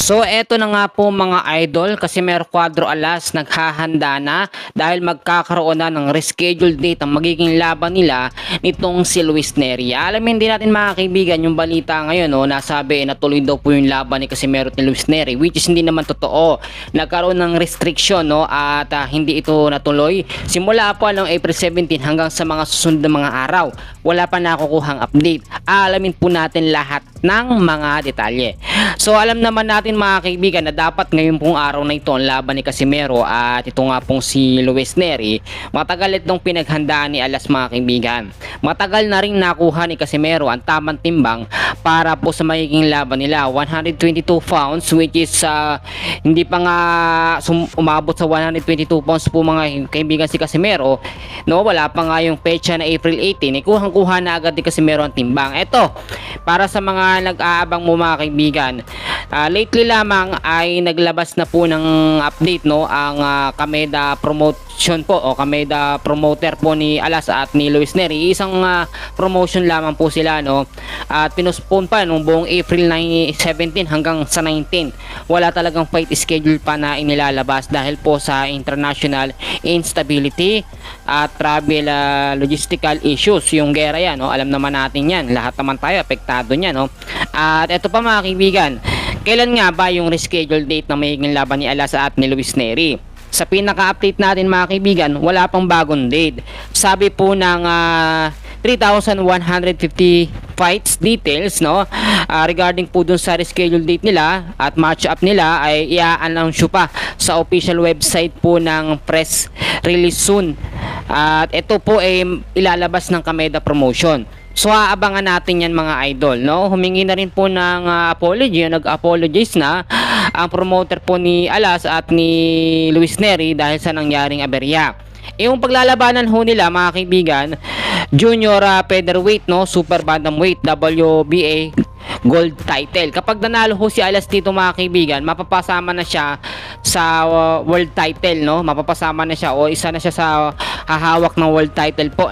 So eto na nga po mga idol, Casimero Cuadro Alas naghahanda na dahil magkakaroon na ng rescheduled date ang magiging laban nila nitong si Luis Nery. Alamin din natin mga kaibigan yung balita ngayon, nasabi na tuloy daw po yung laban ni Casimero at ni Luis Nery, which is hindi naman totoo. Nagkaroon ng restriction at hindi ito natuloy simula po noong April 17 hanggang sa mga susunod na mga araw. Wala pa nakukuhang update. Alamin po natin lahat ng mga detalye. So alam naman natin mga kaibigan na dapat ngayon pong araw na ito ang laban ni Casimero at ito nga pong si Luis Nery. Matagal itong pinaghandaan ni Alas mga kaibigan. Matagal na rin nakuha ni Casimero ang tamang timbang para po sa magiging laban nila. 122 pounds, which is hindi pa nga umabot sa 122 pounds po mga kaibigan si Casimero. Wala pa nga yung pecha na April 18. Kuhang-kuha na agad ni Casimero ang timbang. Ito, para sa mga nag-aabang mo mga kaibigan, lately lamang ay naglabas na po ng update ang Kameda promotion po o Kameda promoter po ni Alas at ni Luis Nery. Isang promotion lamang po sila at pinospone pa nung buong April 17 hanggang sa 19. Wala talagang fight schedule pa na inilalabas dahil po sa international instability at travel logistical issues. Yung gera yan, alam naman natin yan, lahat naman tayo apektado niyan. At ito pa mga kaibigan, kailan nga ba yung reschedule date na magiging laban ni Alas at ni Luis Nery? Sa pinaka-update natin mga kaibigan, wala pang bagong date. Sabi po ng 3,150 fights details regarding po dun sa reschedule date nila at match up nila ay i-announce pa sa official website po ng press release soon. At ito po ay ilalabas ng Kameda Promotion. So aabangan natin yan mga idol. Humingi na rin po ng apology, nag-apologize na ang promoter po ni Alas at ni Luis Nery dahil sa nangyaring aberya. Yung paglalabanan nila mga kaibigan, junior featherweight, super bantamweight, WBA gold title. Kapag nanalo si Alas dito mga kaibigan, mapapasama na siya sa world title, mapapasama na siya o isa na siya sa hahawak ng world title po,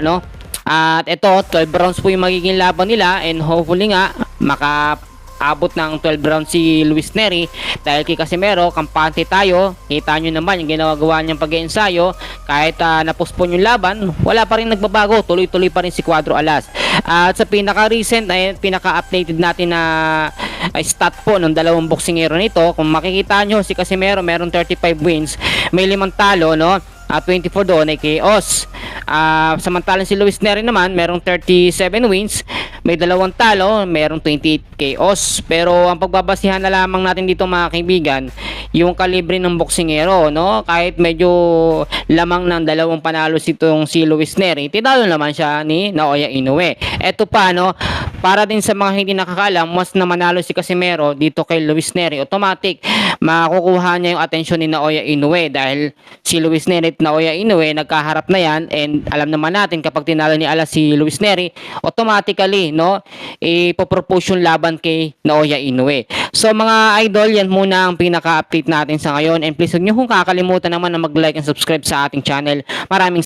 At ito, 12 rounds po yung magiging laban nila and hopefully nga makaabot ng 12 rounds si Luis Nery dahil kay Casimero, kampante tayo. Kita nyo naman yung ginagawa niyang pag-iensayo. Kahit napospon yung laban, wala pa rin nagbabago. Tuloy-tuloy pa rin si Cuadro Alas. At sa pinaka-recent ay pinaka-updated natin na stat po ng dalawang boksingero nito. Kung makikita nyo, si Casimero meron 35 wins, may 5 talo, 24 doon ay KOs. Samantalang si Luis Nery naman merong 37 wins, may 2 talo, merong 28 KOs. Pero ang pagbabasihan na lamang natin dito mga kaibigan, yung kalibre ng boksingero, kahit medyo lamang ng 2 panalo si Luis Nery, tinalo naman siya ni Naoya Inoue. Eto pa, para din sa mga hindi nakakaalam, mas na manalo si Casimero dito kay Luis Nery, automatic makukuha niya yung atensyon ni Naoya Inoue dahil si Luis Nery at Naoya Inoue nagkaharap na yan, and alam naman natin kapag tinalo ni Alas si Luis Nery, automatically ipopropose yung laban kay Naoya Inoue. So mga idol, yan muna ang pinaka-update natin sa ngayon, and please huwag niyo kung kakalimutan naman na mag-like and subscribe sa ating channel. Maraming